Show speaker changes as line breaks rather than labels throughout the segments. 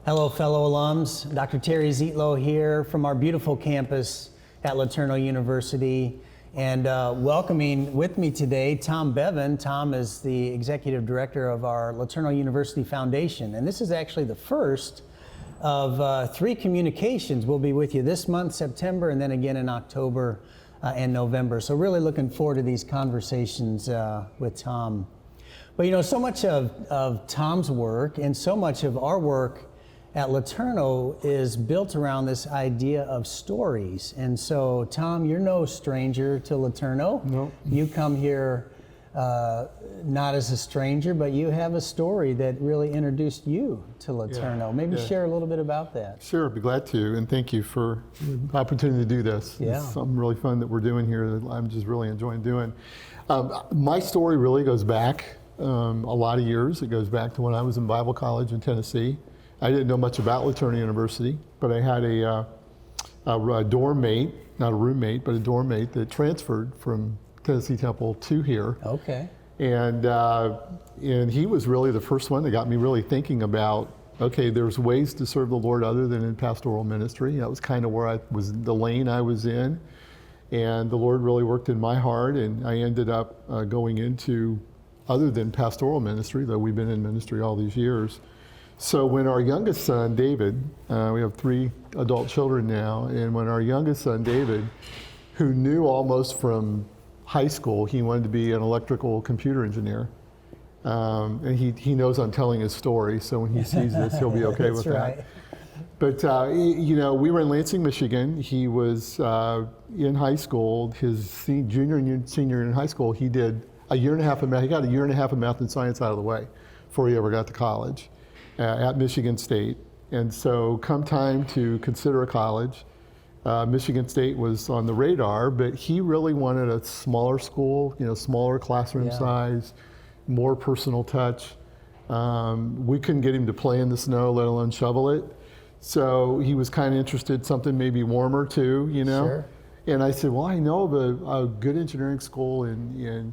Hello, fellow alums. Dr. Terry Zeitlow here from our beautiful campus at LeTourneau University, and welcoming with me today Tom Bevan. Tom is the executive director of our LeTourneau University Foundation, and this is actually the first of 3 communications. We'll be with you this month, September, and then again in October and November. So really looking forward to these conversations with Tom. But you know, so much of Tom's work and so much of our work at LeTourneau is built around this idea of stories. And so, Tom, you're no stranger to LeTourneau.
No.
You come here not as a stranger, but you have a story that really introduced you to LeTourneau. Maybe share a little bit about that.
Sure, I'd be glad to, and thank you for the opportunity to do this.
Yeah.
It's something really fun that we're doing here that I'm just really enjoying doing. My story really goes back a lot of years. It goes back to when I was in Bible college in Tennessee. I didn't know much about LeTourneau University, but I had a dorm mate, not a roommate, but a dorm mate that transferred from Tennessee Temple to here.
Okay.
And he was really the first one that got me really thinking about, okay, there's ways to serve the Lord other than in pastoral ministry. That was kind of where the lane I was in. And the Lord really worked in my heart, and I ended up going into other than pastoral ministry, though we've been in ministry all these years. So when our youngest son, David, we have 3 adult children now, and when our youngest son, David, who knew almost from high school he wanted to be an electrical computer engineer, and he knows I'm telling his story, so when he sees this, he'll be okay with that. But you know, we were in Lansing, Michigan. He was in high school, his junior and senior year in high school, he did a year and a half of math. He got a year and a half of math and science out of the way before he ever got to college. At Michigan State. And so come time to consider a college, Michigan State was on the radar, but he really wanted a smaller school, you know, smaller classroom size, more personal touch. We couldn't get him to play in the snow, let alone shovel it. So he was kind of interested in something maybe warmer too, you know?
Sure.
And I said, well, I know of a good engineering school in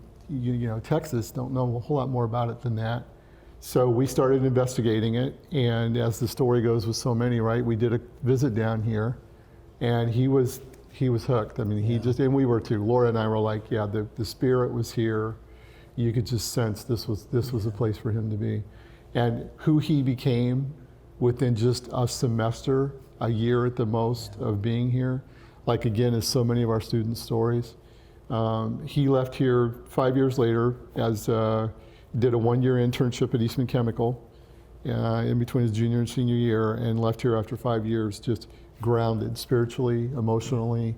Texas, don't know a whole lot more about it than that. So we started investigating it, and as the story goes with so many, right, we did a visit down here, and he was hooked. I mean, he just, and we were too. Laura and I were like, yeah, the spirit was here. You could just sense this was a place for him to be. And who he became within just a semester, a year at the most of being here, like again, as so many of our students' stories. He left here 5 years later as did a 1-year internship at Eastman Chemical in between his junior and senior year, and left here after 5 years just grounded spiritually, emotionally,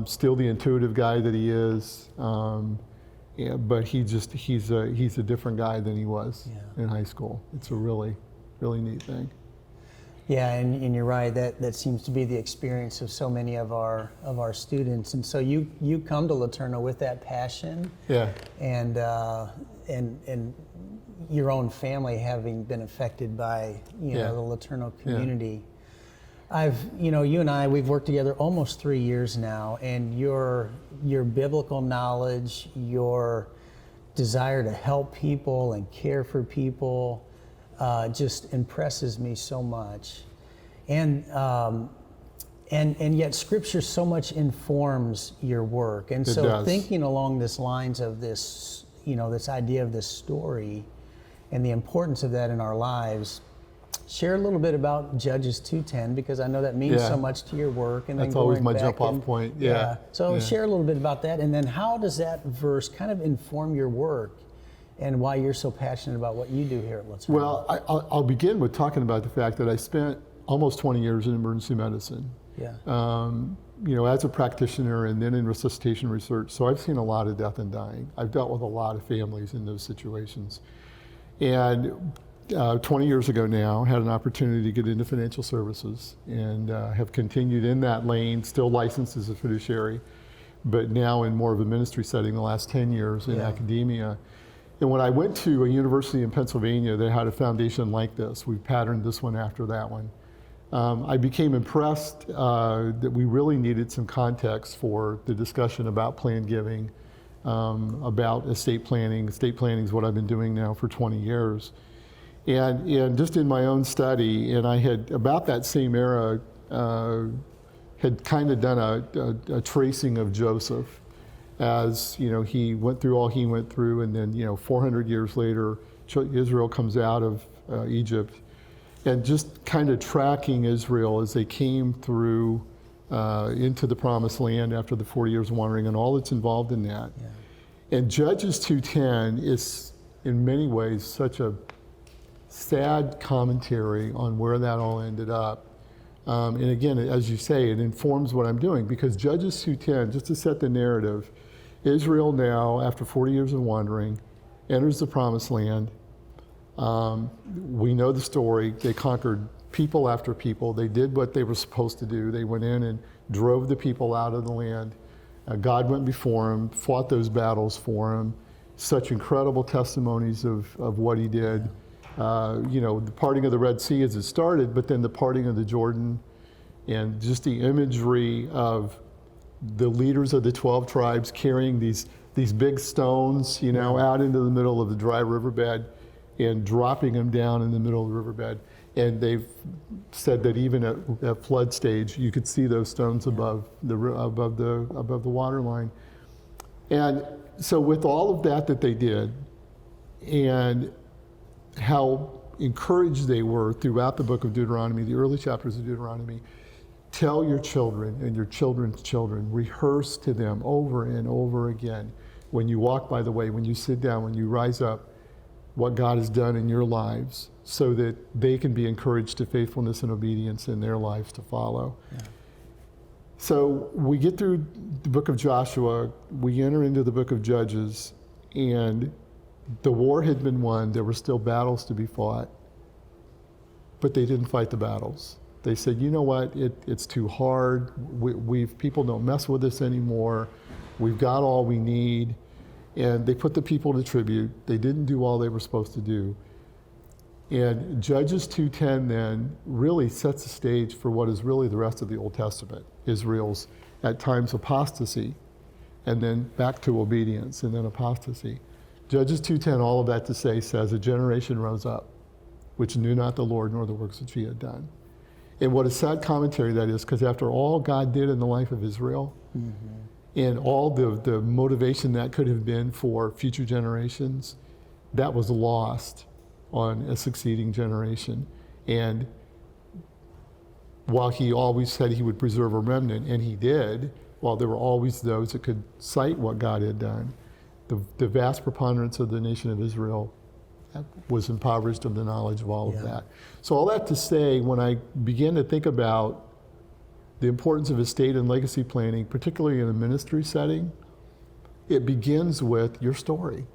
still the intuitive guy that he is, but he's a different guy than he was in high school. It's a really, really neat thing.
Yeah, and you're right, that seems to be the experience of so many of our students. And so you come to LeTourneau with that passion. Yeah. And your own family having been affected by the LeTourneau community. You and I, we've worked together almost 3 years now, and your biblical knowledge, your desire to help people and care for people just impresses me so much. And yet Scripture so much informs your work. And so thinking along this lines of this, this idea of this story and the importance of that in our lives, share a little bit about Judges 2:10, because I know that means so much to your work. And
that's
then
always my jump-off point.
So share a little bit about that, and then how does that verse kind of inform your work and why you're so passionate about what you do here at LeTourneau?
Well, I'll begin with talking about the fact that I spent almost 20 years in emergency medicine. As a practitioner and then in resuscitation research. So I've seen a lot of death and dying. I've dealt with a lot of families in those situations. And 20 years ago now, had an opportunity to get into financial services, and have continued in that lane, still licensed as a fiduciary, but now in more of a ministry setting the last 10 years in academia. And when I went to a university in Pennsylvania that had a foundation like this, we patterned this one after that one. I became impressed that we really needed some context for the discussion about planned giving, about estate planning. Estate planning is what I've been doing now for 20 years. And just in my own study, and I had, about that same era, had kind of done a tracing of Joseph as, he went through all he went through, and then, 400 years later, Israel comes out of Egypt, and just kind of tracking Israel as they came through into the Promised Land after the 40 years of wandering and all that's involved in that. Yeah. And Judges 2:10 is, in many ways, such a sad commentary on where that all ended up. And again, as you say, it informs what I'm doing, because Judges 2:10, just to set the narrative, Israel now, after 40 years of wandering, enters the Promised Land. We know the story. They conquered people after people. They did what they were supposed to do. They went in and drove the people out of the land. God went before them, fought those battles for them. Such incredible testimonies of what he did. The parting of the Red Sea as it started, but then the parting of the Jordan, and just the imagery of the leaders of the 12 tribes carrying these big stones, out into the middle of the dry riverbed and dropping them down in the middle of the riverbed. And they've said that even at flood stage, you could see those stones above the water line. And so with all of that they did, and how encouraged they were throughout the book of Deuteronomy, the early chapters of Deuteronomy, tell your children and your children's children, rehearse to them over and over again, when you walk by the way, when you sit down, when you rise up, what God has done in your lives, so that they can be encouraged to faithfulness and obedience in their lives to follow. Yeah. So we get through the book of Joshua, we enter into the book of Judges, and the war had been won. There were still battles to be fought, but they didn't fight the battles. They said, you know what, it's too hard. People don't mess with us anymore. We've got all we need. And they put the people to tribute. They didn't do all they were supposed to do. And Judges 2:10 then really sets the stage for what is really the rest of the Old Testament. Israel's, at times, apostasy, and then back to obedience, and then apostasy. Judges 2:10, all of that to say, says, a generation rose up, which knew not the Lord nor the works which he had done. And what a sad commentary that is, because after all God did in the life of Israel, and all the motivation that could have been for future generations, that was lost on a succeeding generation. And while he always said he would preserve a remnant, and he did, while there were always those that could cite what God had done, the vast preponderance of the nation of Israel was impoverished of the knowledge of all of that. So all that to say, when I began to think about the importance of estate and legacy planning, particularly in a ministry setting, it begins with your story.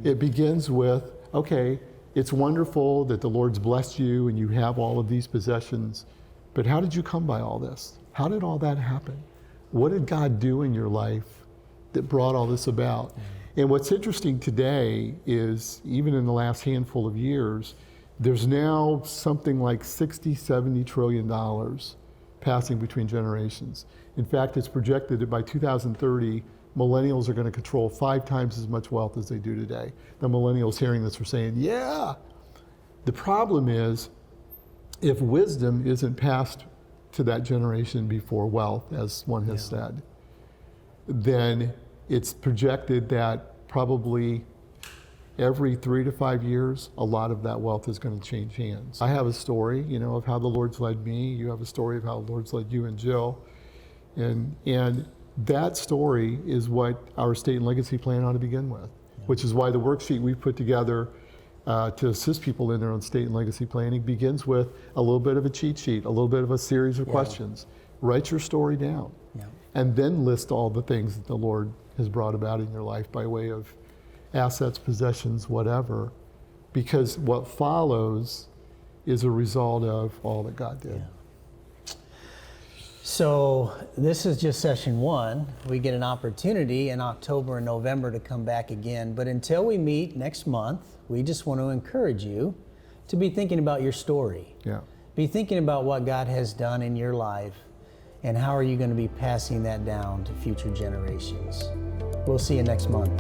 It begins with, okay, it's wonderful that the Lord's blessed you and you have all of these possessions, but how did you come by all this? How did all that happen? What did God do in your life that brought all this about? And what's interesting today is, even in the last handful of years, there's now something like $60-70 trillion passing between generations. In fact, it's projected that by 2030, millennials are going to control 5 times as much wealth as they do today. The millennials hearing this are saying, yeah. The problem is, if wisdom isn't passed to that generation before wealth, as one has said, then it's projected that probably every 3 to 5 years, a lot of that wealth is going to change hands. I have a story, of how the Lord's led me. You have a story of how the Lord's led you and Jill. And that story is what our estate and legacy plan ought to begin with, which is why the worksheet we've put together to assist people in their own estate and legacy planning begins with a little bit of a cheat sheet, a little bit of a series of questions. Write your story down, and then list all the things that the Lord has brought about in your life by way of assets, possessions, whatever, because what follows is a result of all that God did.
So this is just session 1. We get an opportunity in October and November to come back again. But until we meet next month, we just want to encourage you to be thinking about your story. Be thinking about what God has done in your life, and how are you going to be passing that down to future generations. We'll see you next month.